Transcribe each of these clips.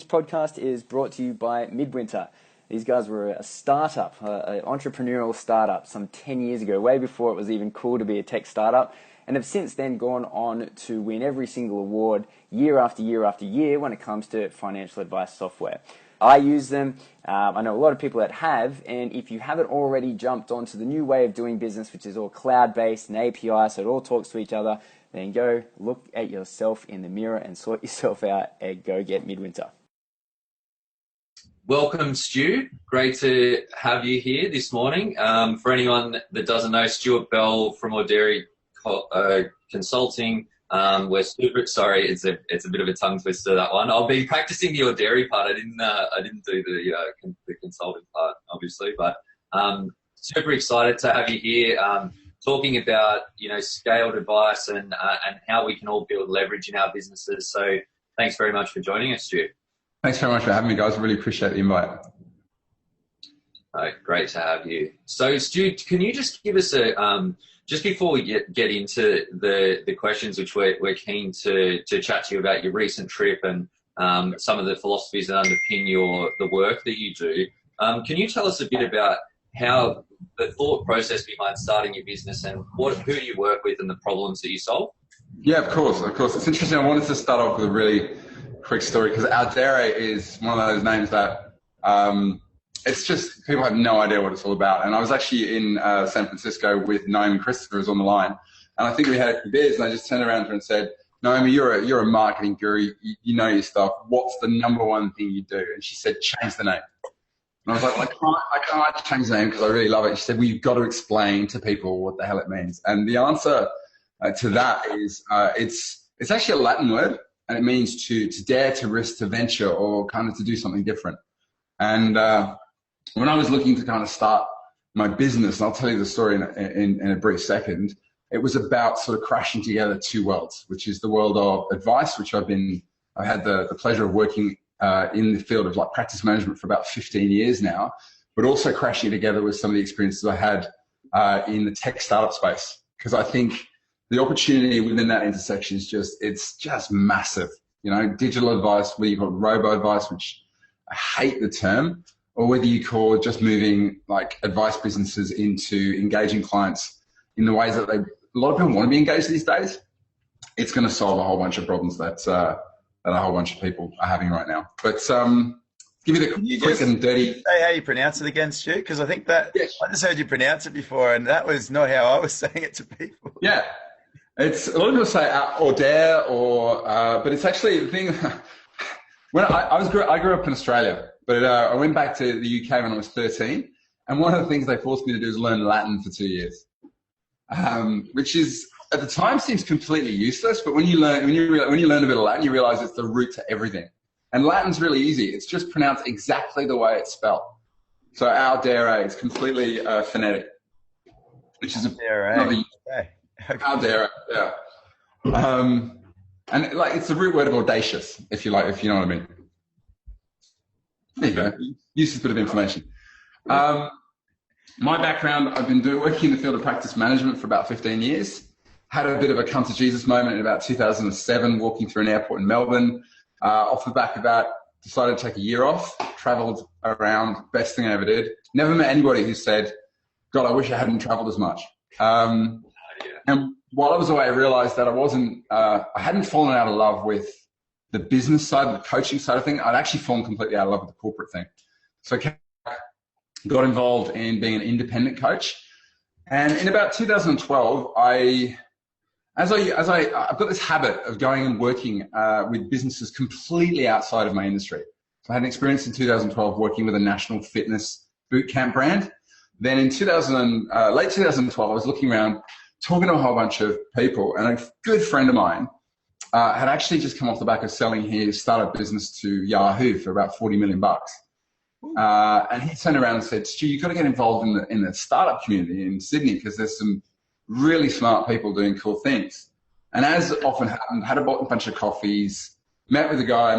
This podcast is brought to you by Midwinter. These guys were a startup, an entrepreneurial startup some 10 years ago, way before it was even cool to be a tech startup, and have since then gone on to win every single award year after year after year when it comes to financial advice software. I use them. I know a lot of people that have, and if you haven't already jumped onto the new way of doing business, which is all cloud-based and API, so it all talks to each other, then go look at yourself in the mirror and sort yourself out and go get Midwinter. Welcome, Stu. Great to have you here this morning. For anyone that doesn't know, Stewart Bell from Audere Consulting. We're super sorry. It's a bit of a tongue twister, that one. I've been practicing the Audere part. I didn't do the consulting part, obviously, but super excited to have you here. Talking about scaled advice and how we can all build leverage in our businesses. So thanks very much for joining us, Stu. Thanks very much for having me, guys. I really appreciate the invite. Great to have you. So Stu, can you just give us a just before we get into the questions, which we're keen to chat to you about your recent trip and some of the philosophies that underpin the work that you do. Can you tell us a bit about how the thought process behind starting your business and who you work with and the problems that you solve? Yeah, of course. It's interesting. I wanted to start off with a really quick story because Audere is one of those names that it's just people have no idea what it's all about. And I was actually in San Francisco with Naomi Christopher was on the line, and I think we had a few beers, and I just turned around to her and said, "Naomi, you're a marketing guru. You know your stuff. What's the number one thing you do?" And she said, "Change the name." And I was like, I can't change the name because I really love it. She said, "Well, you've got to explain to people what the hell it means." And the answer to that is it's actually a Latin word, and it means to dare, to risk, to venture, or kind of to do something different. And when I was looking to kind of start my business, and I'll tell you the story in a brief second, it was about sort of crashing together two worlds, which is the world of advice, which I had the pleasure of working in the field of like practice management for about 15 years now, but also crashing together with some of the experiences I had in the tech startup space. Because I think the opportunity within that intersection is just massive. Digital advice, whether you call it robo advice, which I hate the term, or whether you call it just moving like advice businesses into engaging clients in the ways that a lot of people want to be engaged these days, it's going to solve a whole bunch of problems that a whole bunch of people are having right now. But give you the quick and dirty. Say how you pronounce it again, Stu, because I think that I just heard you pronounce it before, and that was not how I was saying it to people. Yeah, it's a lot of people say Audere, but it's actually the thing. When I grew up in Australia, but I went back to the UK when I was 13, and one of the things they forced me to do is learn Latin for 2 years, which is at the time seems completely useless. But when you learn a bit of Latin, you realize it's the root to everything. And Latin's really easy; it's just pronounced exactly the way it's spelled. So Audere is completely phonetic, which is Audere, yeah. And like it's the root word of audacious, if you know what I mean. There you go. Useless bit of information. My background, I've been working in the field of practice management for about 15 years. Had a bit of a come to Jesus moment in about 2007, walking through an airport in Melbourne. Off the back of that, decided to take a year off, traveled around, best thing I ever did. Never met anybody who said, "God, I wish I hadn't traveled as much." And while I was away, I realized that I hadn't fallen out of love with the business side, the coaching side of things. I'd actually fallen completely out of love with the corporate thing. So I got involved in being an independent coach. And in about 2012, I've got this habit of going and working with businesses completely outside of my industry. So I had an experience in 2012 working with a national fitness boot camp brand. Then in late 2012, I was looking around, talking to a whole bunch of people, and a good friend of mine had actually just come off the back of selling his startup business to Yahoo for about $40 million. And he turned around and said, "Stu, you've got to get involved in the startup community in Sydney because there's some really smart people doing cool things." And as often happened, had a bunch of coffees, met with a guy,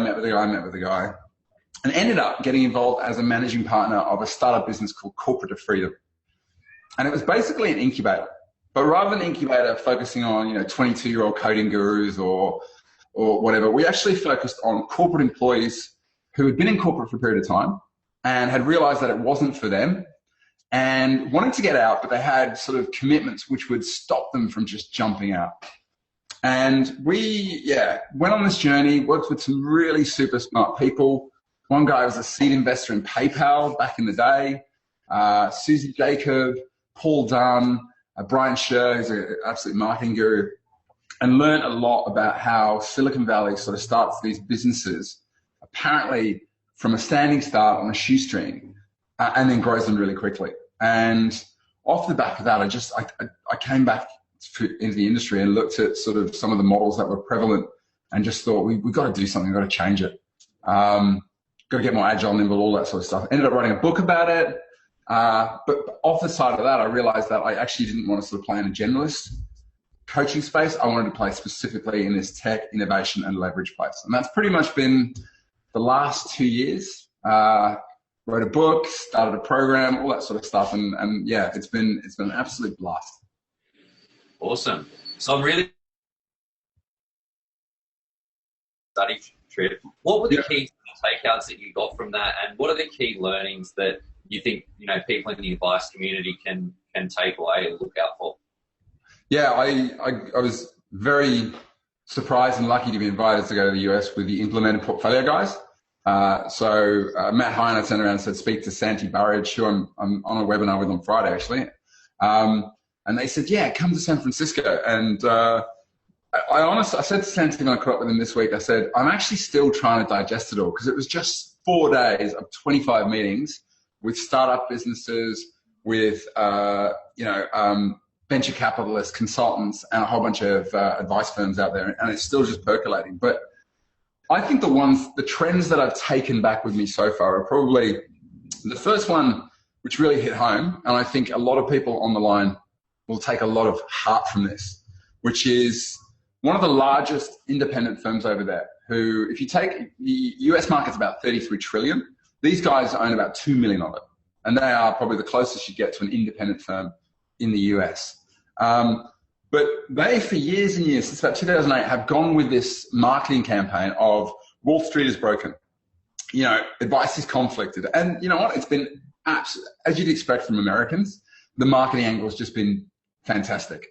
and ended up getting involved as a managing partner of a startup business called Corporate of Freedom. And it was basically an incubator. But rather than incubator focusing on 22-year-old coding gurus or whatever, we actually focused on corporate employees who had been in corporate for a period of time and had realized that it wasn't for them and wanted to get out, but they had sort of commitments which would stop them from just jumping out. And we, went on this journey, worked with some really super smart people. One guy was a seed investor in PayPal back in the day, Susie Jacob, Paul Dunn, Brian Scher, who's an absolute marketing guru, and learned a lot about how Silicon Valley sort of starts these businesses, apparently from a standing start on a shoestring, and then grows them really quickly. And off the back of that, I came back into the industry and looked at sort of some of the models that were prevalent and just thought, we've got to do something, we've got to change it. Got to get more agile, nimble, all that sort of stuff. Ended up writing a book about it. But off the side of that, I realized that I actually didn't want to sort of play in a generalist coaching space. I wanted to play specifically in this tech, innovation, and leverage place. And that's pretty much been the last 2 years. Wrote a book, started a program, all that sort of stuff. And yeah, it's been an absolute blast. Awesome. So I'm really study trip. What were the key takeouts that you got from that, and what are the key learnings that you think people in the advice community can take away and look out for? Yeah, I was very surprised and lucky to be invited to go to the US with the implemented portfolio guys. So Matt Heine turned around and said, speak to Santi Burridge, who I'm on a webinar with on Friday actually. And they said, yeah, come to San Francisco. And I said to Santi when I caught up with him this week, I said, I'm actually still trying to digest it all because it was just 4 days of 25 meetings with startup businesses, with venture capitalists, consultants, and a whole bunch of advice firms out there, and it's still just percolating. But I think the trends that I've taken back with me so far are probably the first one, which really hit home, and I think a lot of people on the line will take a lot of heart from this, which is one of the largest independent firms over there, who, if you take the US market's about 33 trillion, these guys own about 2 million of it. And they are probably the closest you get to an independent firm in the US. But they, for years and years, since about 2008, have gone with this marketing campaign of Wall Street is broken. Advice is conflicted. And you know what? It's been, as you'd expect from Americans, the marketing angle has just been fantastic.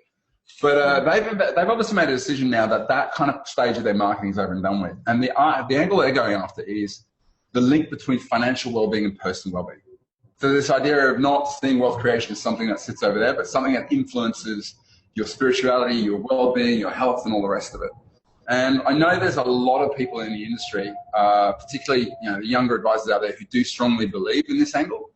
But they've obviously made a decision now that kind of stage of their marketing is over and done with. And the angle they're going after is the link between financial well-being and personal well-being. So this idea of not seeing wealth creation as something that sits over there, but something that influences your spirituality, your well-being, your health, and all the rest of it. And I know there's a lot of people in the industry, particularly the younger advisors out there, who do strongly believe in this angle.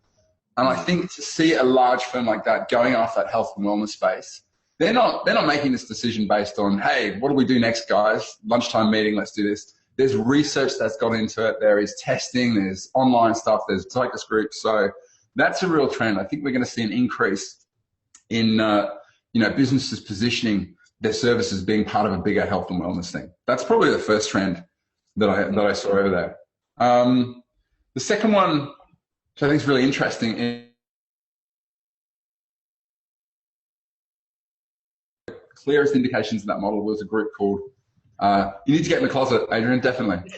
And I think to see a large firm like that going after that health and wellness space, they're not making this decision based on, hey, what do we do next, guys? Lunchtime meeting, let's do this. There's research that's gone into it. There is testing. There's online stuff. There's focus groups. So that's a real trend. I think we're going to see an increase in businesses positioning their services being part of a bigger health and wellness thing. That's probably the first trend that I saw over there. The second one, which I think is really interesting, is clearest indications of that model was a group called You Need to Get in the Closet, Adrian, definitely.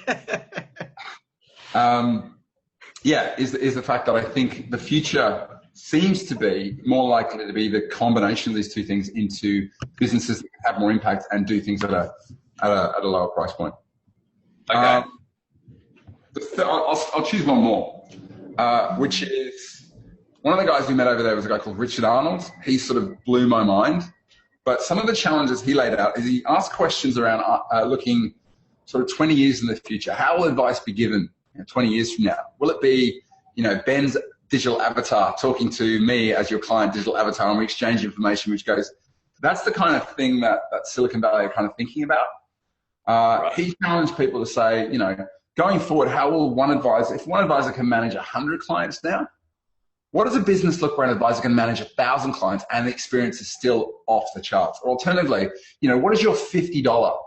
Is the fact that I think the future seems to be more likely to be the combination of these two things into businesses that have more impact and do things at a lower price point. Okay. I'll choose one more, which is one of the guys we met over there was a guy called Richard Arnold. He sort of blew my mind. But some of the challenges he laid out is he asked questions around looking sort of 20 years in the future. How will advice be given 20 years from now? Will it be, Ben's digital avatar talking to me as your client digital avatar, and we exchange information, which goes, that's the kind of thing that Silicon Valley are kind of thinking about. Right. He challenged people to say, going forward, how will if one advisor can manage 100 clients now, what does a business look where an advisor can manage 1,000 clients and the experience is still off the charts? Or alternatively, what does your $50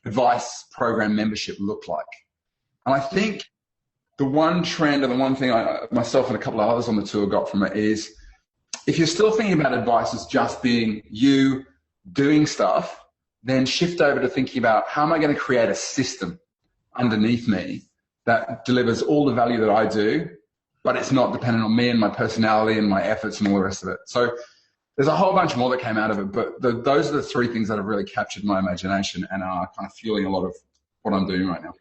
advice program membership look like? And I think the one trend and the one thing myself and a couple of others on the tour got from it is, if you're still thinking about advice as just being you doing stuff, then shift over to thinking about, how am I going to create a system underneath me that delivers all the value that I do, but it's not dependent on me and my personality and my efforts and all the rest of it. So there's a whole bunch more that came out of it, but those are the three things that have really captured my imagination and are kind of fueling a lot of what I'm doing right now.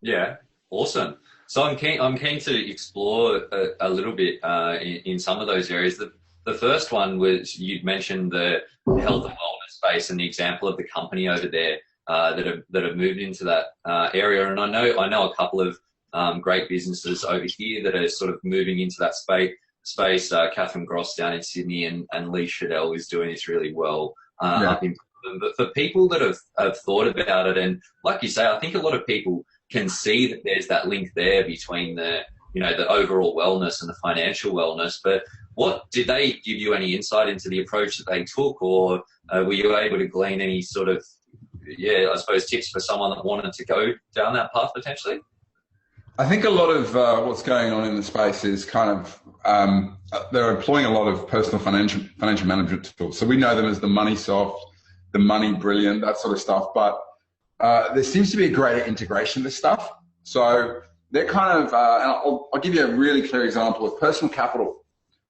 Yeah, awesome. So I'm keen to explore a little bit in some of those areas. The first one was, you'd mentioned the health and wellness space and the example of the company over there that have moved into that area. And I know a couple of great businesses over here that are sort of moving into that space. Catherine Gross down in Sydney and Lee Shadell is doing this really well up in Brisbane. But for people that have thought about it, and like you say, I think a lot of people can see that there's that link there between the overall wellness and the financial wellness. But what did they give you any insight into the approach that they took, or were you able to glean any sort of, I suppose, tips for someone that wanted to go down that path potentially? I think a lot of what's going on in the space is kind of they're employing a lot of personal financial management tools. So we know them as the Money Soft, the Money Brilliant, that sort of stuff. But there seems to be a greater integration of this stuff. So they're kind of, and I'll give you a really clear example of Personal Capital,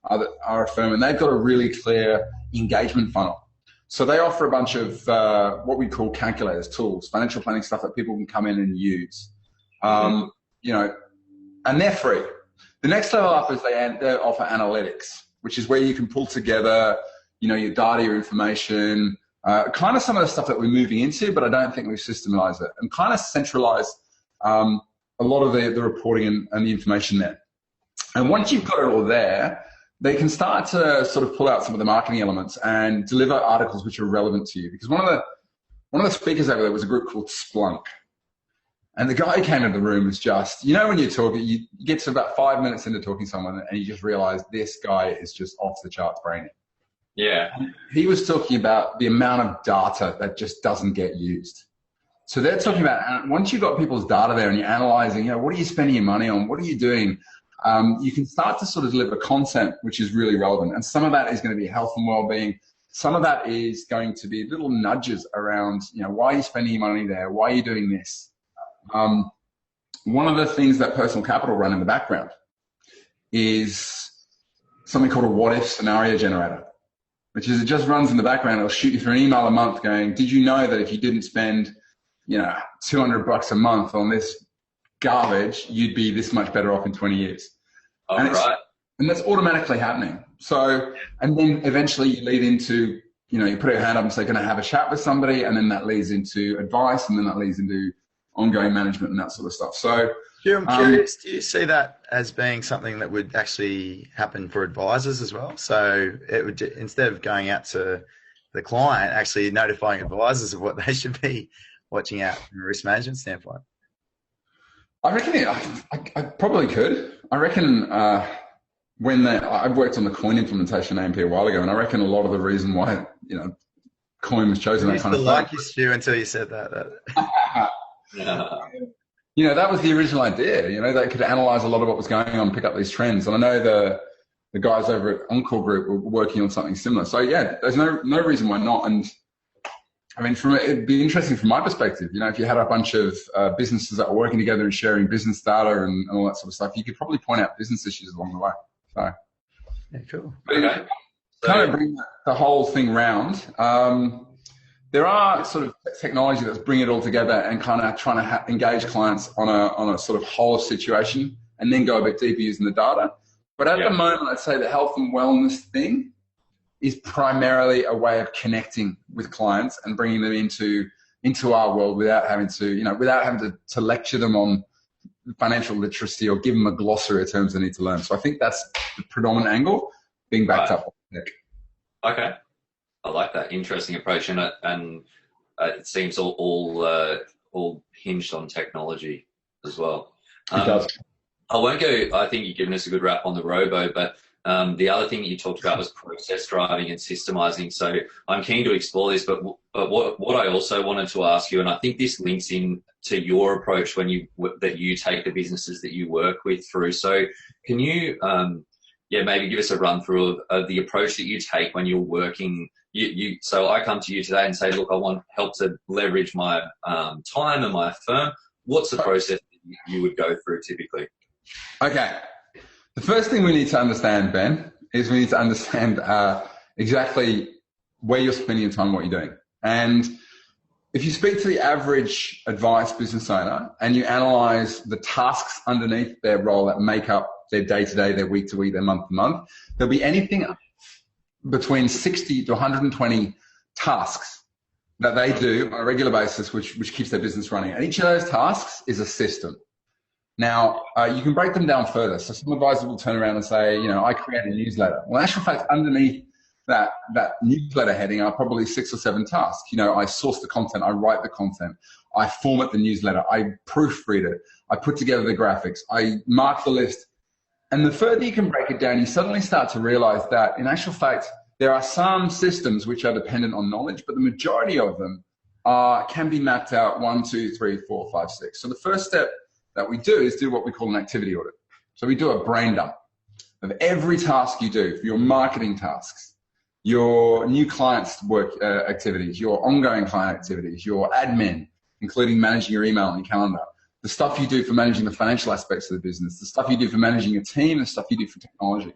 are a firm, and they've got a really clear engagement funnel. So they offer a bunch of what we call calculators, tools, financial planning stuff that people can come in and use. And they're free. The next level up is they offer analytics, which is where you can pull together, your data, your information, kind of some of the stuff that we're moving into, but I don't think we've systemized it, and kind of centralized a lot of the reporting and the information there. And once you've got it all there, they can start to sort of pull out some of the marketing elements and deliver articles which are relevant to you. Because one of the speakers over there was a group called Splunk. And the guy who came into the room was just, when you're talking, you get to about 5 minutes into talking to someone and you just realize this guy is just off the charts brainy. Yeah. And he was talking about the amount of data that just doesn't get used. So they're talking about, once you've got people's data there and you're analyzing, what are you spending your money on? What are you doing? You can start to sort of deliver content which is really relevant. And some of that is going to be health and well-being. Some of that is going to be little nudges around, why are you spending your money there? Why are you doing this? One of the things that Personal Capital run in the background is something called a what-if scenario generator, which is it just runs in the background. It'll shoot you through an email a month going, did you know that if you didn't spend, $200 a month on this garbage, you'd be this much better off in 20 years? And that's automatically happening. So, and then eventually you lead into, you put your hand up and say, going to have a chat with somebody, and then that leads into advice, and then that leads into ongoing management and that sort of stuff. So, I'm curious, do you see that as being something that would actually happen for advisors as well? So it would, instead of going out to the client, actually notifying advisors of what they should be watching out from a risk management standpoint? I reckon I probably could. I reckon I've worked on the coin implementation AMP a while ago, and I reckon a lot of the reason why, coin was chosen, that kind of like you, Stu, until you said that. That was the original idea. They could analyze a lot of what was going on, pick up these trends. And I know the guys over at Encore Group were working on something similar. So yeah, there's no reason why not. And I mean, it'd be interesting from my perspective. If you had a bunch of businesses that were working together and sharing business data and all that sort of stuff, you could probably point out business issues along the way. So yeah, cool. Okay. Kind of bring the whole thing round. There are sort of technology that's bringing it all together and kind of trying to engage clients on a sort of whole situation and then go a bit deeper using the data. But at the moment, I'd say the health and wellness thing is primarily a way of connecting with clients and bringing them into our world without having to lecture them on financial literacy or give them a glossary of terms they need to learn. So I think that's the predominant angle, being backed up by tech. Okay. I like that interesting approach, and it seems all hinged on technology as well. It does. I won't go. I think you've given us a good wrap on the robo, but the other thing that you talked about was process driving and systemizing. So I'm keen to explore this, but what I also wanted to ask you, and I think this links in to your approach that you take the businesses that you work with through. So can you maybe give us a run through of the approach that you take when you're working? So I come to you today and say, look, I want help to leverage my time and my firm. What's the process that you would go through typically? Okay. The first thing we need to understand, Ben, is we need to understand exactly where you're spending your time, what you're doing. And if you speak to the average advice business owner and you analyze the tasks underneath their role that make up their day-to-day, their week-to-week, their month-to-month, there'll be anything between 60 to 120 tasks that they do on a regular basis, which keeps their business running. And each of those tasks is a system. Now, you can break them down further. So some advisors will turn around and say, I create a newsletter. Well, in actual fact, underneath that newsletter heading are probably 6 or 7 tasks. I source the content, I write the content, I format the newsletter, I proofread it, I put together the graphics, I mark the list. And the further you can break it down, you suddenly start to realize that in actual fact, there are some systems which are dependent on knowledge, but the majority of them can be mapped out 1, 2, 3, 4, 5, 6. So the first step that we do is do what we call an activity audit. So we do a brain dump of every task you do for your marketing tasks, your new clients work activities, your ongoing client activities, your admin, including managing your email and your calendar, the stuff you do for managing the financial aspects of the business, the stuff you do for managing your team, the stuff you do for technology.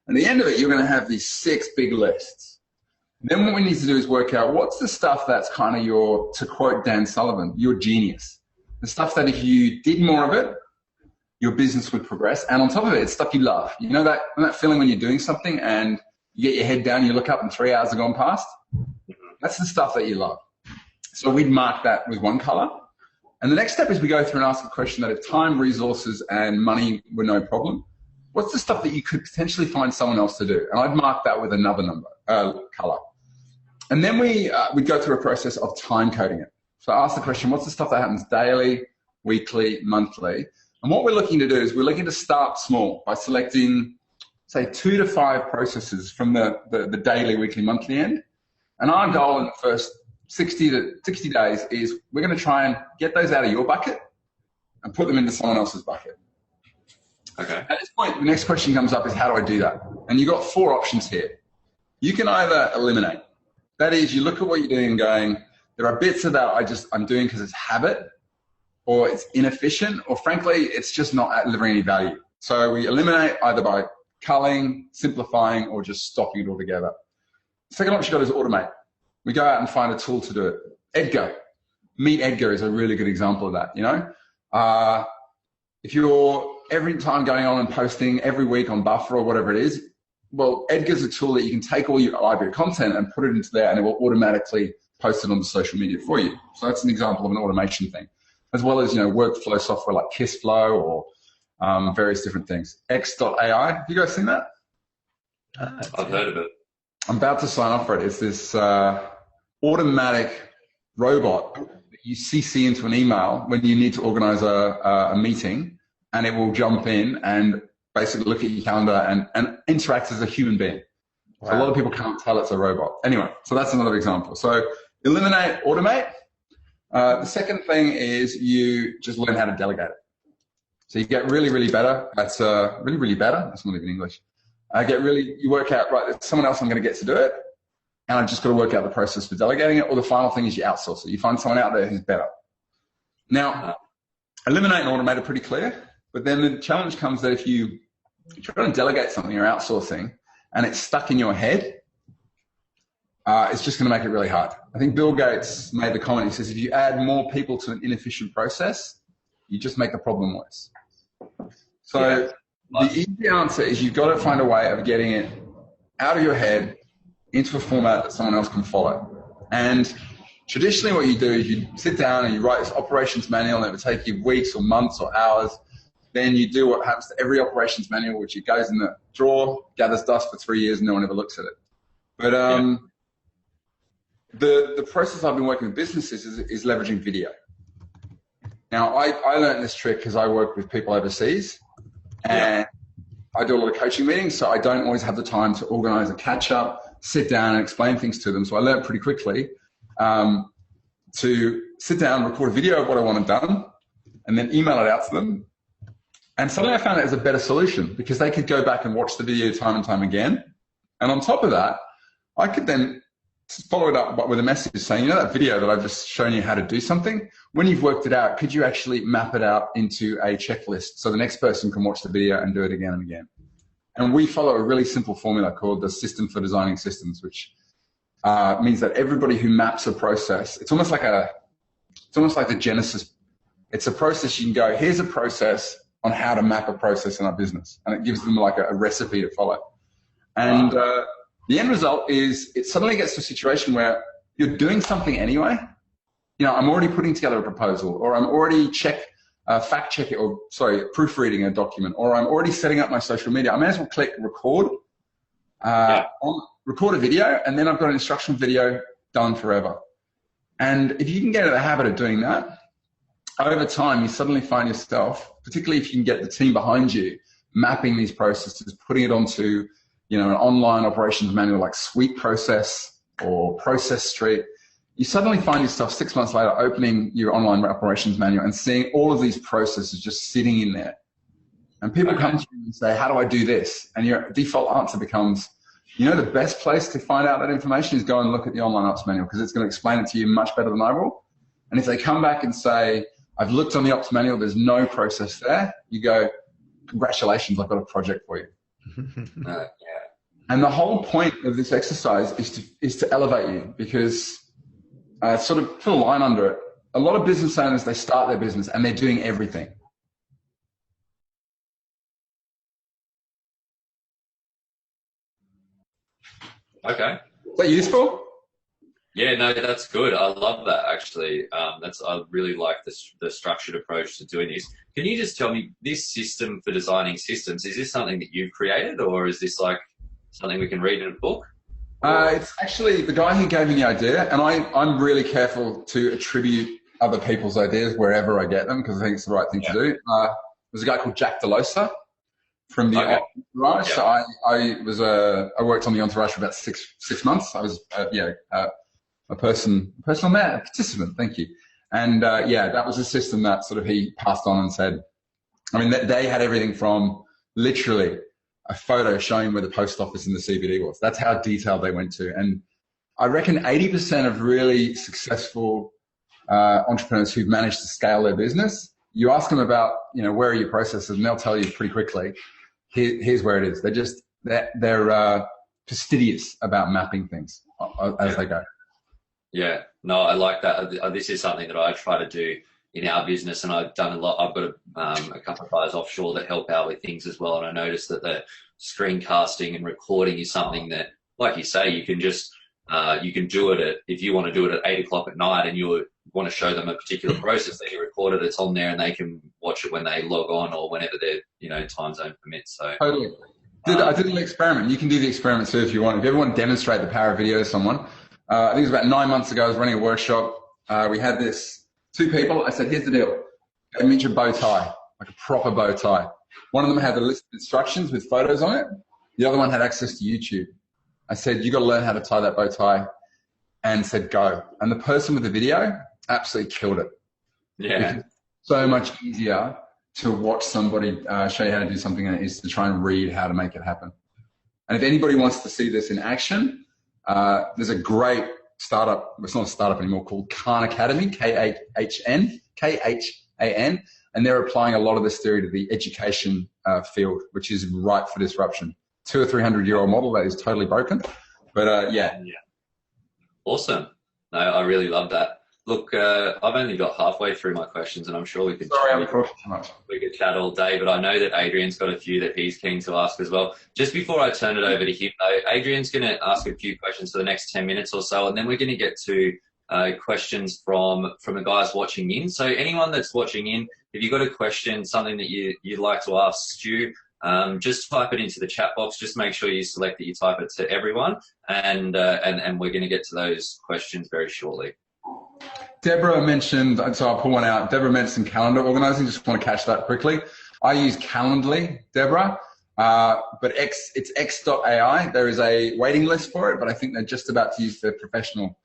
And at the end of it, you're going to have these 6 big lists. Then what we need to do is work out what's the stuff that's kind of your, to quote Dan Sullivan, your genius. The stuff that if you did more of it, your business would progress. And on top of it, it's stuff you love. You know that feeling when you're doing something and you get your head down, you look up and 3 hours have gone past? That's the stuff that you love. So we'd mark that with one color. And the next step is we go through and ask a question that if time, resources, and money were no problem, what's the stuff that you could potentially find someone else to do? And I'd mark that with another color. And then we'd go through a process of time coding it. So I ask the question, what's the stuff that happens daily, weekly, monthly? And what we're looking to do is we're looking to start small by selecting, say, 2 to 5 processes from the daily, weekly, monthly end. And our goal in the first 60 days is we're going to try and get those out of your bucket and put them into someone else's bucket. Okay. At this point, the next question comes up is how do I do that? And you've got 4 options here. You can either eliminate. That is, you look at what you're doing and going, there are bits of that I'm doing because it's habit, or it's inefficient, or frankly, it's just not delivering any value. So we eliminate either by culling, simplifying, or just stopping it altogether. The second option you've got is automate. We go out and find a tool to do it. Edgar. Meet Edgar is a really good example of that, If you're every time going on and posting every week on Buffer or whatever it is, well, Edgar's a tool that you can take all your library content and put it into there and it will automatically post it on the social media for you. So that's an example of an automation thing, as well as, workflow software like KissFlow or various different things. X.AI, have you guys seen that? I've heard of it. I'm about to sign up for it. It's this automatic robot that you CC into an email when you need to organize a meeting, and it will jump in and basically look at your calendar and interact as a human being. Wow. So a lot of people can't tell it's a robot. Anyway, so that's another example. So eliminate, automate. The second thing is you just learn how to delegate it. So you get really, really better. That's really better. That's not even English. You work out, right, there's someone else I'm going to get to do it, and I've just got to work out the process for delegating it, or the final thing is you outsource it. You find someone out there who's better. Now, eliminate and automate are pretty clear, but then the challenge comes that if you try to delegate something you're outsourcing and it's stuck in your head, it's just going to make it really hard. I think Bill Gates made the comment, he says, if you add more people to an inefficient process, you just make the problem worse. So the easy answer is you've got to find a way of getting it out of your head into a format that someone else can follow. And traditionally what you do is you sit down and you write this operations manual, and it would take you weeks or months or hours. Then you do what happens to every operations manual, which it goes in the drawer, gathers dust for 3 years, and no one ever looks at it. But the process I've been working with businesses is leveraging video. Now, I learned this trick because I work with people overseas, and I do a lot of coaching meetings, so I don't always have the time to organize a catch-up, sit down and explain things to them. So I learned pretty quickly to sit down, record a video of what I want done, and then email it out to them. And suddenly I found that was a better solution because they could go back and watch the video time and time again. And on top of that, I could then follow it up with a message saying, you know that video that I've just shown you how to do something? When you've worked it out, could you actually map it out into a checklist so the next person can watch the video and do it again and again? And we follow a really simple formula called the System for Designing Systems, which means that everybody who maps a process, it's almost like the Genesis. It's a process you can go, here's a process on how to map a process in our business. And it gives them like a recipe to follow. And the end result is it suddenly gets to a situation where you're doing something anyway. You know, I'm already putting together a proposal, or I'm already proofreading a document, or I'm already setting up my social media. I may as well click record, record a video, and then I've got an instructional video done forever. And if you can get into the habit of doing that, over time, you suddenly find yourself, particularly if you can get the team behind you, mapping these processes, putting it onto, you know, an online operations manual like Suite Process or Process Street. You suddenly find yourself 6 months later opening your online operations manual and seeing all of these processes just sitting in there. And people come to you and say, how do I do this? And your default answer becomes, you know, the best place to find out that information is go and look at the online ops manual, because it's going to explain it to you much better than I will. And if they come back and say, I've looked on the ops manual, there's no process there, you go, congratulations, I've got a project for you. And the whole point of this exercise is to elevate you, because sort of put a line under it. A lot of business owners, they start their business and they're doing everything. Okay. Is that useful? Yeah, no, that's good. I love that, actually. I really like the structured approach to doing this. Can you just tell me, this system for designing systems, is this something that you've created, or is this like something we can read in a book? It's actually the guy who gave me the idea, and I'm really careful to attribute other people's ideas wherever I get them, because I think it's the right thing to do. There's a guy called Jack DeLosa from the Entourage. So I worked on the Entourage for about six months. I was a personal man, a participant. Thank you. And that was a system that sort of he passed on and said, I mean, they had everything from literally a photo showing where the post office and the CBD was. That's how detailed they went to. And I reckon 80% of really successful entrepreneurs who've managed to scale their business, you ask them about, you know, where are your processes, and they'll tell you pretty quickly, here's where it is. They're fastidious about mapping things as they go. Yeah, no, I like that. This is something that I try to do in our business, and I've done a lot. I've got a couple of guys offshore that help out with things as well, and I noticed that the screencasting and recording is something that, like you say, you can just you can do it if you want to do it at 8 o'clock at night, and you want to show them a particular process that you recorded. It's on there, and they can watch it when they log on or whenever their time zone permits. So totally. I did an experiment. You can do the experiment too if you want. If you ever want to demonstrate the power of video to someone, I think it was about 9 months ago. I was running a workshop. We had two people. I said, here's the deal. A miniature bow tie, like a proper bow tie. One of them had the list of instructions with photos on it. The other one had access to YouTube. I said, you got to learn how to tie that bow tie, and said, go. And the person with the video absolutely killed it. Yeah. It's so much easier to watch somebody show you how to do something than it is to try and read how to make it happen. And if anybody wants to see this in action, there's a great startup, it's not a startup anymore, called Khan Academy, Khan, Khan, and they're applying a lot of this theory to the education field, which is ripe for disruption. 200 or 300-year-old model that is totally broken, but yeah. Awesome. No, I really love that. Look, I've only got halfway through my questions, and I'm sure we could. Sorry, I'm talking too much. We could chat all day, but I know that Adrian's got a few that he's keen to ask as well. Just before I turn it over to him, though, Adrian's going to ask a few questions for the next 10 minutes or so, and then we're going to get to questions from the guys watching in. So anyone that's watching in, if you've got a question, something that you'd like to ask Stu, just type it into the chat box. Just make sure you select that you type it to everyone, and we're going to get to those questions very shortly. Deborah mentioned, so I'll pull one out. Deborah mentioned calendar organizing. Just want to catch that quickly. I use Calendly, Deborah, but it's x.ai. There is a waiting list for it, but I think they're just about to use the professional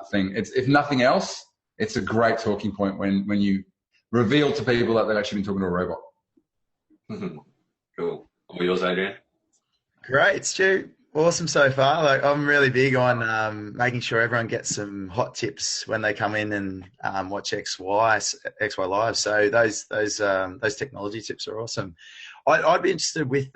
thing. If nothing else, it's a great talking point when you reveal to people that they've actually been talking to a robot. Cool. What yours, Adrian? Great, Stu. Awesome so far. Like, I'm really big on making sure everyone gets some hot tips when they come in and watch XYLive. So those technology tips are awesome. I'd be interested with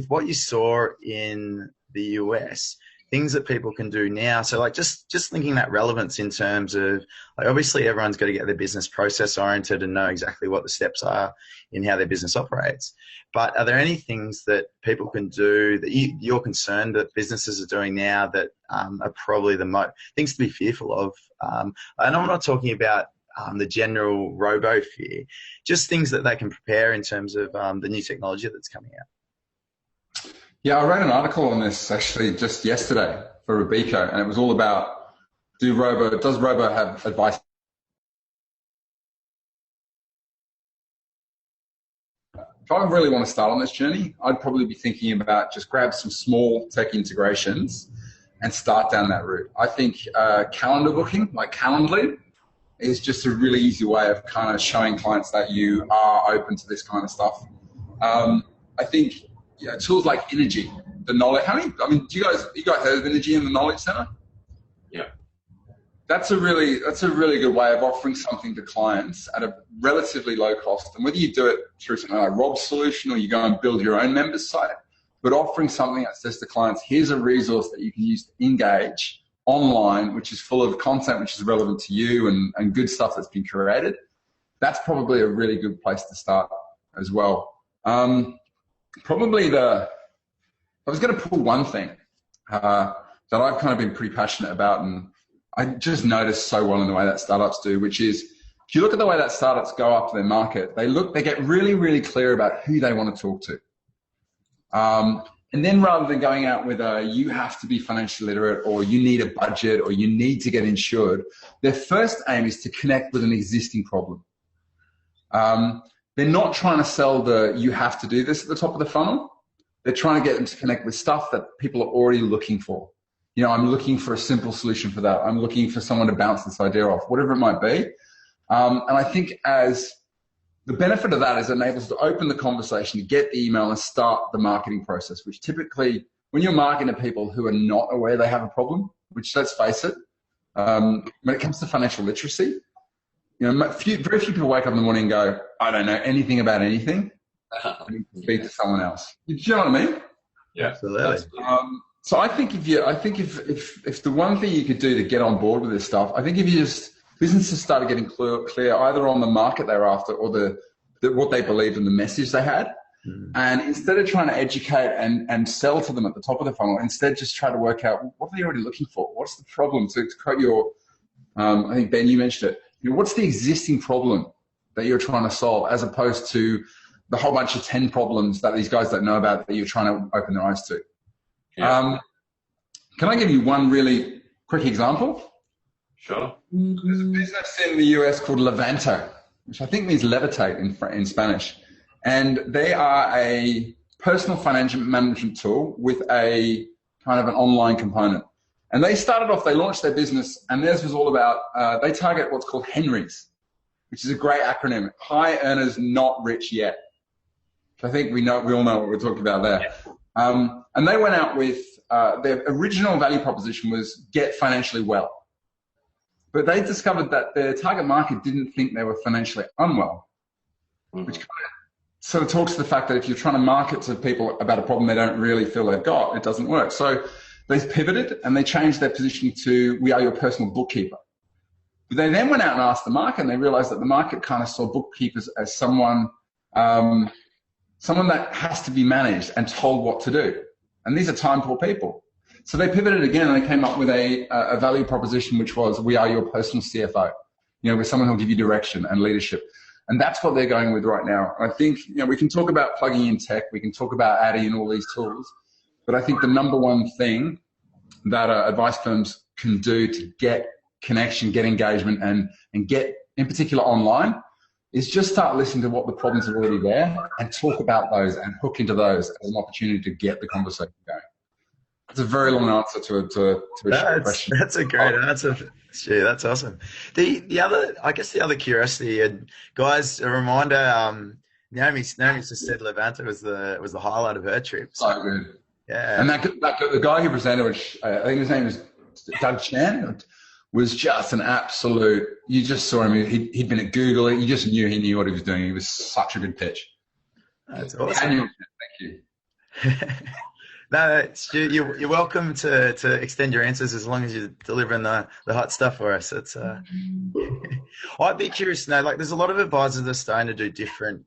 what you saw in the US, things that people can do now. So like just linking that relevance in terms of, like, obviously everyone's got to get their business process oriented and know exactly what the steps are in how their business operates. But are there any things that people can do that you're concerned that businesses are doing now that are probably the most things to be fearful of? And I'm not talking about the general robo fear, just things that they can prepare in terms of the new technology that's coming out. Yeah, I read an article on this actually just yesterday for Robeco, and it was all about does robo have advice? If I really want to start on this journey, I'd probably be thinking about just grab some small tech integrations and start down that route. I think calendar booking, like Calendly, is just a really easy way of kind of showing clients that you are open to this kind of stuff. I think tools like Energy, the knowledge. Do you guys heard of Energy in the Knowledge Center? Yeah. That's a really good way of offering something to clients at a relatively low cost. And whether you do it through something like Rob's solution or you go and build your own members site, but offering something that says to clients, here's a resource that you can use to engage online, which is full of content which is relevant to you and good stuff that's been curated. That's probably a really good place to start as well. Probably I was going to pull one thing that I've kind of been pretty passionate about, and I just noticed so well in the way that startups do, which is if you look at the way that startups go up to their market, they get really, really clear about who they want to talk to. And then rather than going out with you have to be financially literate or you need a budget or you need to get insured, their first aim is to connect with an existing problem. They're not trying to sell you have to do this at the top of the funnel. They're trying to get them to connect with stuff that people are already looking for. I'm looking for a simple solution for that. I'm looking for someone to bounce this idea off, whatever it might be. And I think as the benefit of that is it enables to open the conversation, to get the email and start the marketing process, which typically when you're marketing to people who are not aware they have a problem, which let's face it, when it comes to financial literacy, very few people wake up in the morning and go, I don't know anything about anything. I need to speak to someone else. Do you know what I mean? Yeah, absolutely. So I think if the one thing you could do to get on board with this stuff, I think if businesses started getting clear either on the market they're after or what they believed in the message they had, and instead of trying to educate and sell to them at the top of the funnel, instead just try to work out what are they already looking for? What's the problem? To quote your, I think Ben, you mentioned it. What's the existing problem that you're trying to solve, as opposed to the whole bunch of 10 problems that these guys don't know about that you're trying to open their eyes to? Yeah. Can I give you one really quick example? Sure. There's a business in the US called Levanto, which I think means levitate in Spanish. And they are a personal financial management tool with a kind of an online component. And they launched their business, and theirs was all about, they target what's called Henrys, which is a great acronym, high earners not rich yet. I think we all know what we're talking about there. And they went out with, their original value proposition was get financially well. But they discovered that their target market didn't think they were financially unwell, which kind of sort of talks to the fact that if you're trying to market to people about a problem they don't really feel they've got, it doesn't work. So they pivoted and they changed their positioning to we are your personal bookkeeper. But they then went out and asked the market, and they realized that the market kind of saw bookkeepers as someone that has to be managed and told what to do. And these are time poor people. So they pivoted again and they came up with a value proposition, which was we are your personal CFO, with someone who'll give you direction and leadership. And that's what they're going with right now. I think, we can talk about plugging in tech, we can talk about adding in all these tools, but I think the number one thing that advice firms can do to get connection, get engagement, and get, in particular online, is just start listening to what the problems are already there and talk about those and hook into those as an opportunity to get the conversation going. It's a very long answer to a short question. That's a great answer. Yeah, that's awesome. The other curiosity, and guys, a reminder, Naomi just said Levanto was the highlight of her trip. So good. Yeah. And the guy who presented, which I think his name is Doug Chan, was just an absolute, you just saw him, he'd been at Google, you just knew he knew what he was doing. He was such a good pitch. That's awesome. Thank you. No, Stu, you're welcome to extend your answers as long as you're delivering the hot stuff for us. It's I'd be curious to know, like, there's a lot of advisors that are starting to do different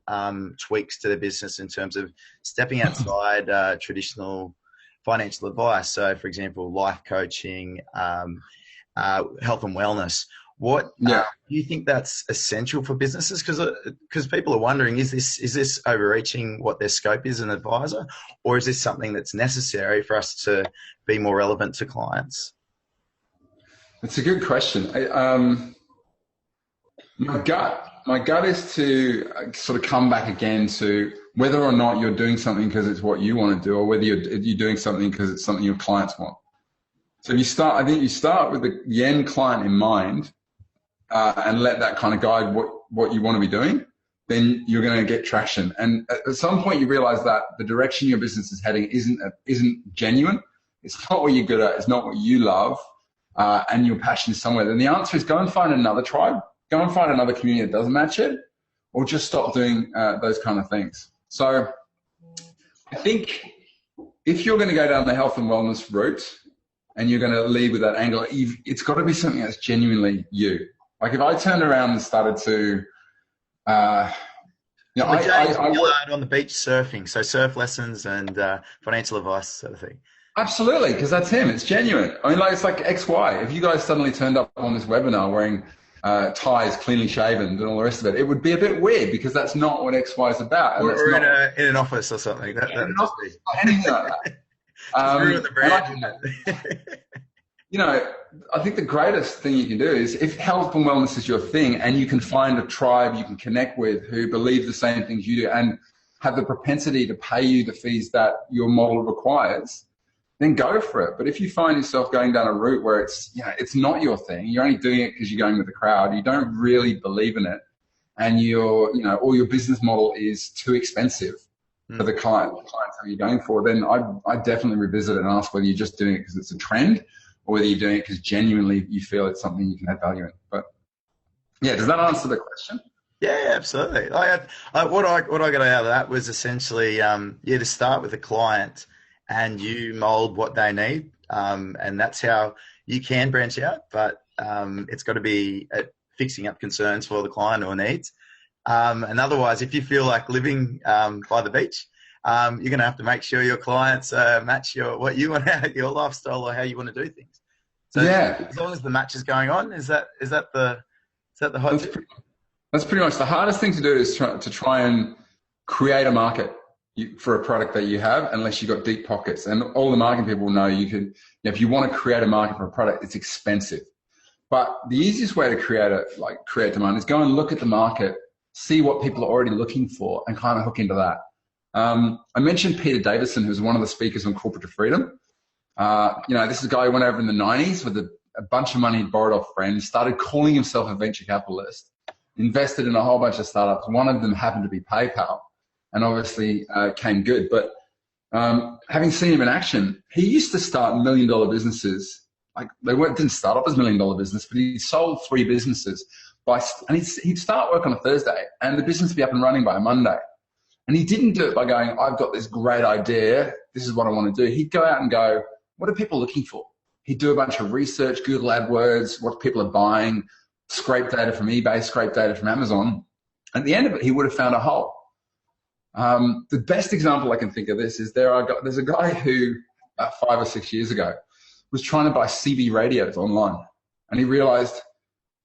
tweaks to their business in terms of stepping outside traditional financial advice. So, for example, life coaching, health and wellness. What do you think that's essential for businesses? Because people are wondering, is this overreaching what their scope is as an advisor, or is this something that's necessary for us to be more relevant to clients? It's a good question. My gut is to sort of come back again to whether or not you're doing something because it's what you want to do, or whether you're doing something because it's something your clients want. So I think you start with the end client in mind, and let that kind of guide what you want to be doing, then you're going to get traction. And at some point you realize that the direction your business is heading isn't genuine. It's not what you're good at. It's not what you love, and your passion is somewhere. Then the answer is go and find another tribe, go and find another community that doesn't match it, or just stop doing those kind of things. So I think if you're going to go down the health and wellness route and you're going to lead with that angle, it's got to be something that's genuinely you. Like if I turned around and started to, I on the beach surfing, so surf lessons and financial advice sort of thing. Absolutely, because that's him. It's genuine. I mean, it's like XY. If you guys suddenly turned up on this webinar wearing ties, cleanly shaven, and all the rest of it, it would be a bit weird because that's not what XY is about. And or in an office or something. That'd just be anything like that. Ruin the brand. I think the greatest thing you can do is if health and wellness is your thing and you can find a tribe you can connect with who believe the same things you do and have the propensity to pay you the fees that your model requires, then go for it. But if you find yourself going down a route where it's not your thing, you're only doing it because you're going with the crowd, you don't really believe in it, and or your business model is too expensive for the clientele you're going for, then I definitely revisit it and ask whether you're just doing it because it's a trend, or whether you're doing it because genuinely you feel it's something you can add value in. But yeah, does that answer the question? Yeah, absolutely. What I got out of that was essentially, to start with a client and you mold what they need, and that's how you can branch out. But it's got to be at fixing up concerns for the client or needs. And otherwise, if you feel like living by the beach, you're going to have to make sure your clients match what you want out, your lifestyle, or how you want to do things. So as long as the match is going on, is that the hot tip? That's pretty much the hardest thing to do, is to try and create a market for a product that you have, unless you've got deep pockets. And all the marketing people know if you want to create a market for a product, it's expensive. But the easiest way to create demand is go and look at the market, see what people are already looking for, and kind of hook into that. I mentioned Peter Davison, who's one of the speakers on Corporate to Freedom. This is a guy who went over in the 90s with a bunch of money he'd borrowed off friends, started calling himself a venture capitalist, invested in a whole bunch of startups. One of them happened to be PayPal, and obviously came good. But having seen him in action, he used to start $1 million businesses. Like didn't start off as $1 million business, but he sold 3 businesses and he'd start work on a Thursday and the business would be up and running by a Monday. And he didn't do it by going, I've got this great idea, this is what I want to do. He'd go out and go, what are people looking for? He'd do a bunch of research, Google AdWords, what people are buying, scrape data from eBay, scrape data from Amazon. At the end of it, he would have found a hole. The best example I can think of this is there's a guy who 5 or 6 years ago was trying to buy CB radios online. And he realized,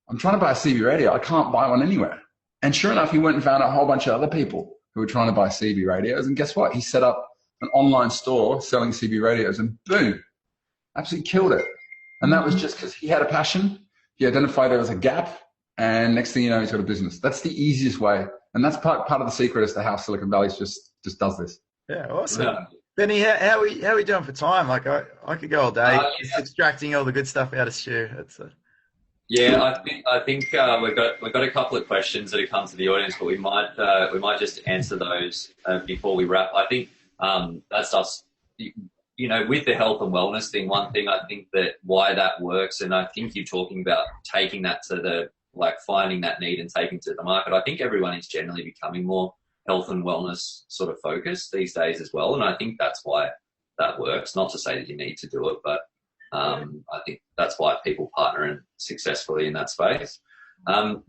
I'm trying to buy a CB radio, I can't buy one anywhere. And sure enough, he went and found a whole bunch of other people who were trying to buy CB radios. And guess what? He set up an online store selling CB radios, and boom, absolutely killed it. And that was just because he had a passion. He identified there was a gap, and next thing you know, he's got a business. That's the easiest way. And that's part of the secret as to how Silicon Valley just does this. Yeah, awesome. Yeah. Benny, how are we doing for time? Like I could go all day just extracting all the good stuff out of Stu. Yeah, I think we've got a couple of questions that have come to the audience, but we might just answer those before we wrap. I think that stuff's you know, with the health and wellness thing, one thing I think that why that works, and I think you're talking about taking that to the, like finding that need and taking it to the market. I think everyone is generally becoming more health and wellness sort of focused these days as well. And I think that's why that works. Not to say that you need to do it, but I think that's why people partner in successfully in that space. Sorry,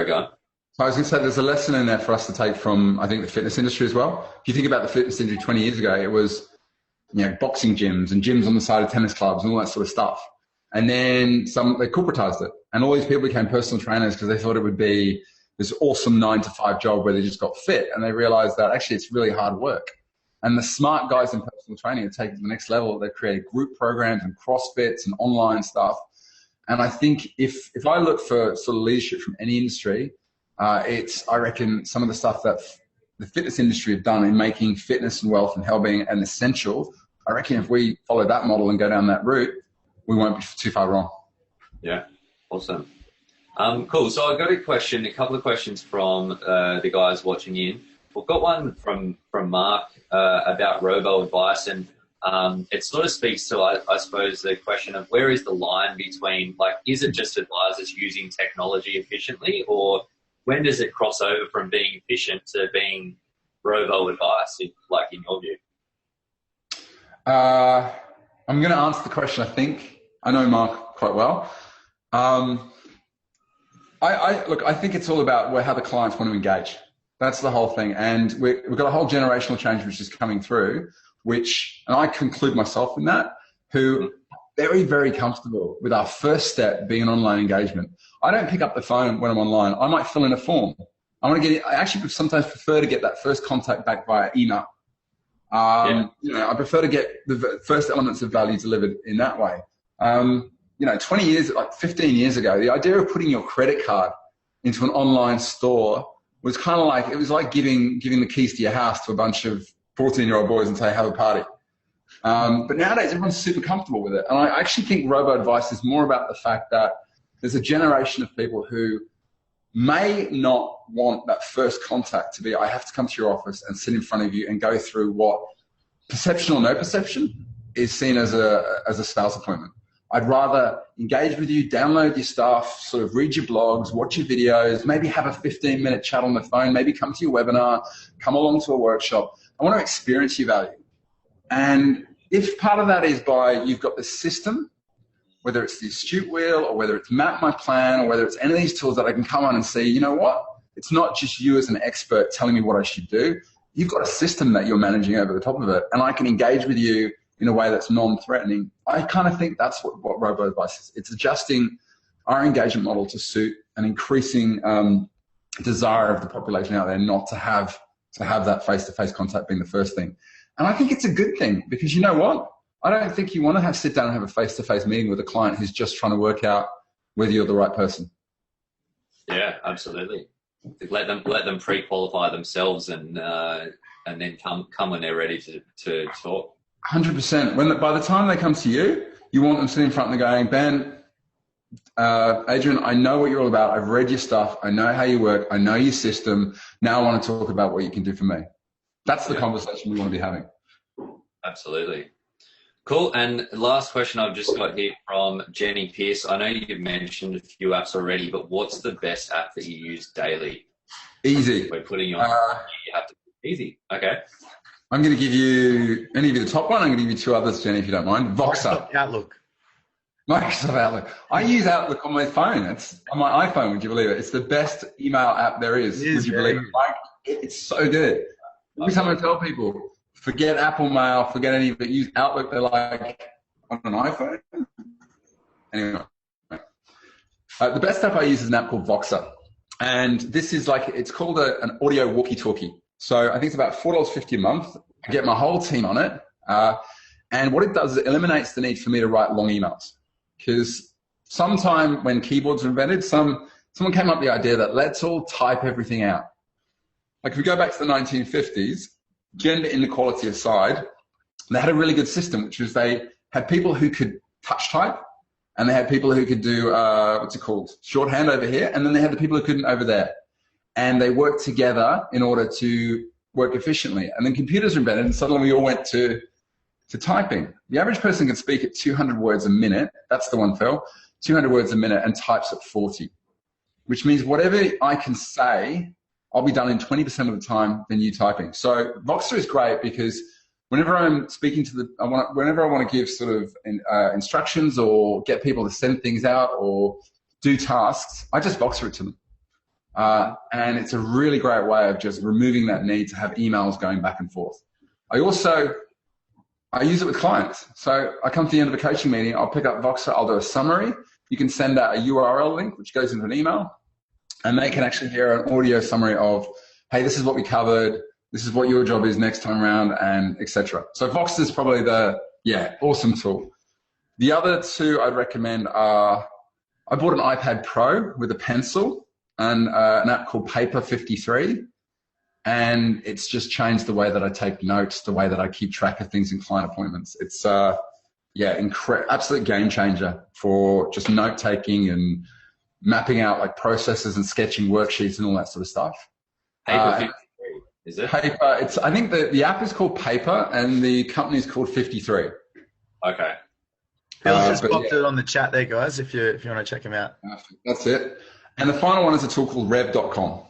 go on. I was going to say there's a lesson in there for us to take from, I think, the fitness industry as well. If you think about the fitness industry 20 years ago, it was, you know, boxing gyms and gyms on the side of tennis clubs and all that sort of stuff. And then they corporatized it. And all these people became personal trainers because they thought it would be this awesome 9-to-5 job where they just got fit. And they realized that actually it's really hard work. And the smart guys in personal training have taken it to the next level. They've created group programs and CrossFits and online stuff. And I think if I look for sort of leadership from any industry, I reckon some of the stuff that the fitness industry have done in making fitness and wealth and well-being an essential. I reckon if we follow that model and go down that route, we won't be too far wrong. Yeah. Awesome. Cool. So I got a couple of questions from the guys watching in. We've got one from Mark about robo advice, and it sort of speaks to, I suppose, the question of where is the line between, like, is it just advisors using technology efficiently, or when does it cross over from being efficient to being robo advice, like in your view? I'm going to answer the question. I think I know Mark quite well. I think it's all about how the clients want to engage. That's the whole thing. And we've got a whole generational change which is coming through, and I conclude myself in that, who are very, very comfortable with our first step being an online engagement. I don't pick up the phone when I'm online. I might fill in a form. I actually sometimes prefer to get that first contact back via email. You know, I prefer to get the first elements of value delivered in that way. 20 years, like 15 years ago, the idea of putting your credit card into an online store was kind of like, it was like giving the keys to your house to a bunch of 14-year-old boys and say, have a party. But nowadays, everyone's super comfortable with it. And I actually think robo-advice is more about the fact that there's a generation of people who may not want that first contact to be, I have to come to your office and sit in front of you and go through what, perception or no perception, is seen as a sales appointment. I'd rather engage with you, download your stuff, sort of read your blogs, watch your videos, maybe have a 15-minute chat on the phone, maybe come to your webinar, come along to a workshop. I want to experience your value. And if part of that is by you've got the system, whether it's the Astute Wheel or whether it's Map My Plan or whether it's any of these tools that I can come on and see, you know what? It's not just you as an expert telling me what I should do. You've got a system that you're managing over the top of it, and I can engage with you in a way that's non-threatening. I kind of think that's what robo-advice is. It's adjusting our engagement model to suit an increasing desire of the population out there not to have that face-to-face contact being the first thing. And I think it's a good thing, because you know what? I don't think you want to sit down and have a face-to-face meeting with a client who's just trying to work out whether you're the right person. Yeah, absolutely. Let them pre-qualify themselves and then come when they're ready to talk. 100%. By the time they come to you, you want them sitting in front and going, Ben, Adrian, I know what you're all about. I've read your stuff. I know how you work. I know your system. Now I want to talk about what you can do for me. That's the conversation we want to be having. Absolutely. Cool. And last question I've just got here from Jenny Pierce. I know you've mentioned a few apps already, but what's the best app that you use daily? Easy. We're putting you on. You have to. Easy. Okay. I'm going to give you the top one. I'm going to give you two others, Jenny, if you don't mind. Voxer. Microsoft Outlook. I use Outlook on my phone. It's on my iPhone, would you believe it? It's the best email app there is. Would you believe it? It's so good. Every time I tell people, forget Apple Mail, forget any of it, use Outlook, they're like, on an iPhone? Anyway. The best app I use is an app called Voxer. And this is it's called an audio walkie-talkie. So I think it's about $4.50 a month. I get my whole team on it. And what it does is it eliminates the need for me to write long emails. Because sometime when keyboards were invented, someone came up with the idea that let's all type everything out. Like if we go back to the 1950s, gender inequality aside, they had a really good system, which was they had people who could touch type, and they had people who could do, shorthand over here, and then they had the people who couldn't over there. And they worked together in order to work efficiently. And then computers were invented, and suddenly we all went to typing. The average person can speak at 200 words a minute. That's the one, Phil. 200 words a minute, and types at 40, which means whatever I can say, I'll be done in 20% of the time than you typing. So Voxer is great because whenever I'm speaking to whenever I want to give sort of instructions or get people to send things out or do tasks, I just Voxer it to them. And it's a really great way of just removing that need to have emails going back and forth. I use it with clients. So I come to the end of a coaching meeting, I'll pick up Voxer, I'll do a summary. You can send out a URL link, which goes into an email, and they can actually hear an audio summary of, hey, this is what we covered, this is what your job is next time around, and etc. So Voxer is probably awesome tool. The other two I'd recommend are, I bought an iPad Pro with a pencil and an app called Paper 53. And it's just changed the way that I take notes, the way that I keep track of things in client appointments. It's, absolute game changer for just note taking and mapping out like processes and sketching worksheets and all that sort of stuff. Paper 53, is it? Paper. I think the app is called Paper and the company is called 53. Okay. Phil just popped it on the chat there, guys, if you want to check them out. That's it. And the final one is a tool called rev.com,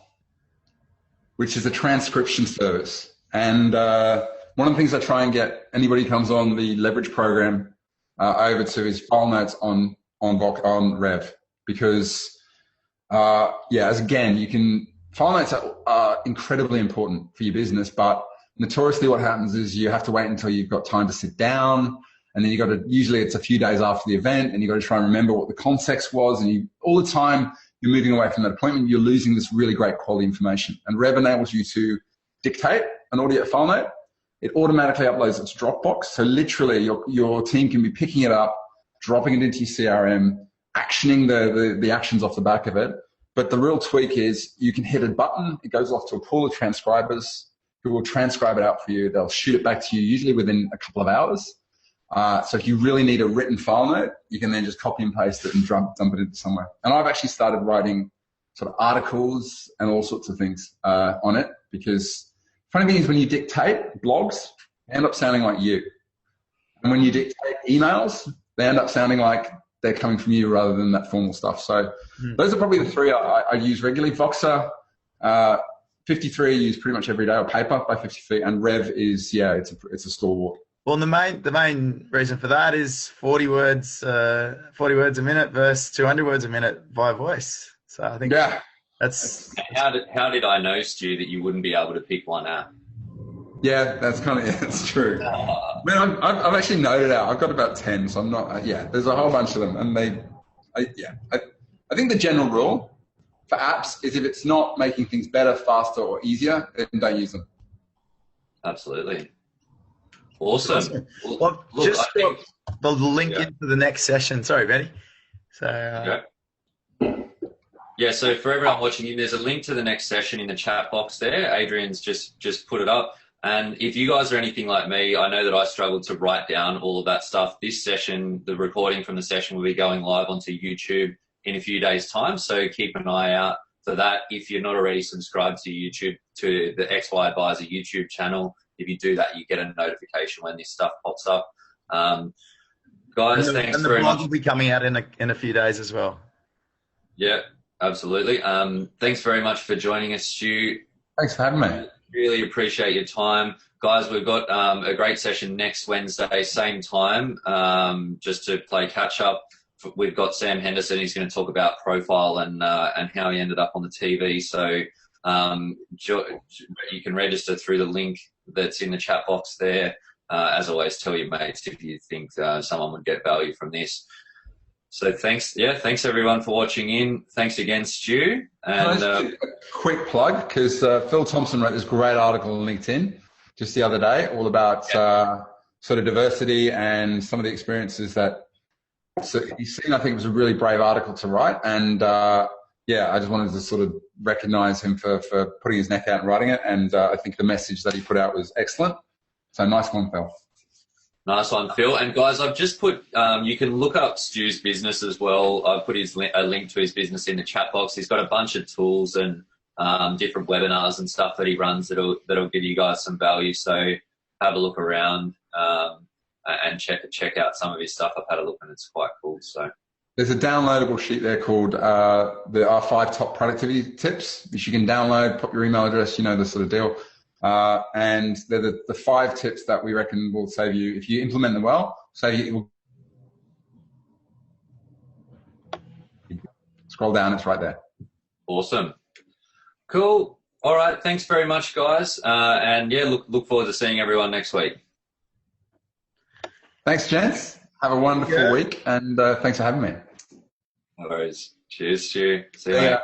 which is a transcription service. And one of the things I try and get anybody who comes on the Leverage program over to is file notes on Rev, because file notes are incredibly important for your business, but notoriously what happens is you have to wait until you've got time to sit down, and then usually it's a few days after the event, and you've got to try and remember what the context was, and all the time you're moving away from that appointment, you're losing this really great quality information. And Rev enables you to dictate an audio file note. It automatically uploads it to Dropbox. So literally your team can be picking it up, dropping it into your CRM, actioning the actions off the back of it. But the real tweak is you can hit a button. It goes off to a pool of transcribers who will transcribe it out for you. They'll shoot it back to you usually within a couple of hours. So if you really need a written file note, you can then just copy and paste it and dump it into somewhere. And I've actually started writing sort of articles and all sorts of things on it, because funny thing is when you dictate blogs, they end up sounding like you. And when you dictate emails, they end up sounding like they're coming from you rather than that formal stuff. So those are probably the three I use regularly. Voxer, 53 I use pretty much every day, or Paper by 53, and Rev is, it's a stalwart. Well, the main reason for that is 40 words a minute versus 200 words a minute via voice. So I think that's. How did I know, Stu, that you wouldn't be able to pick one app? Yeah, that's kind of it's true. Man, I've actually noted out. I've got about 10, so I'm not. There's a whole bunch of them, and I think the general rule for apps is if it's not making things better, faster, or easier, then don't use them. Absolutely. Awesome. Well, just drop the link into the next session. Sorry, Benny. So. So for everyone watching in, there's a link to the next session in the chat box there. Adrian's just put it up. And if you guys are anything like me, I know that I struggled to write down all of that stuff. This session, the recording from the session will be going live onto YouTube in a few days' time. So keep an eye out for that. If you're not already subscribed to YouTube, to the XY Advisor YouTube channel, if you do that, you get a notification when this stuff pops up. Guys, thanks very much. And the blog will be coming out in a few days as well. Yeah, absolutely. Thanks very much for joining us, Stu. Thanks for having me. Really appreciate your time. Guys, we've got a great session next Wednesday, same time, just to play catch up. We've got Sam Henderson. He's going to talk about profile and how he ended up on the TV. So you can register through the link that's in the chat box there. As always, tell your mates if you think someone would get value from this. So thanks everyone for watching in. Thanks again, Stu. And a quick plug, because Phil Thompson wrote this great article on LinkedIn just the other day, all about sort of diversity and some of the experiences that he's seen. I think it was a really brave article to write, and I just wanted to sort of recognize him for putting his neck out and writing it, and I think the message that he put out was excellent. So nice one, Phil. Nice one, Phil. And guys, I've just put, you can look up Stu's business as well. I've put a link to his business in the chat box. He's got a bunch of tools and different webinars and stuff that he runs that'll give you guys some value. So have a look around and check out some of his stuff. I've had a look and it's quite cool. So there's a downloadable sheet there called our 5 top productivity tips, which you can download, put your email address, you know, the sort of deal. And they're the 5 tips that we reckon will save you, if you implement them well, save you. Scroll down, it's right there. Awesome. Cool. All right. Thanks very much, guys. And yeah, look forward to seeing everyone next week. Thanks, gents. Have a wonderful week, and thanks for having me. No worries. Cheers, Stu. See you Yeah. later.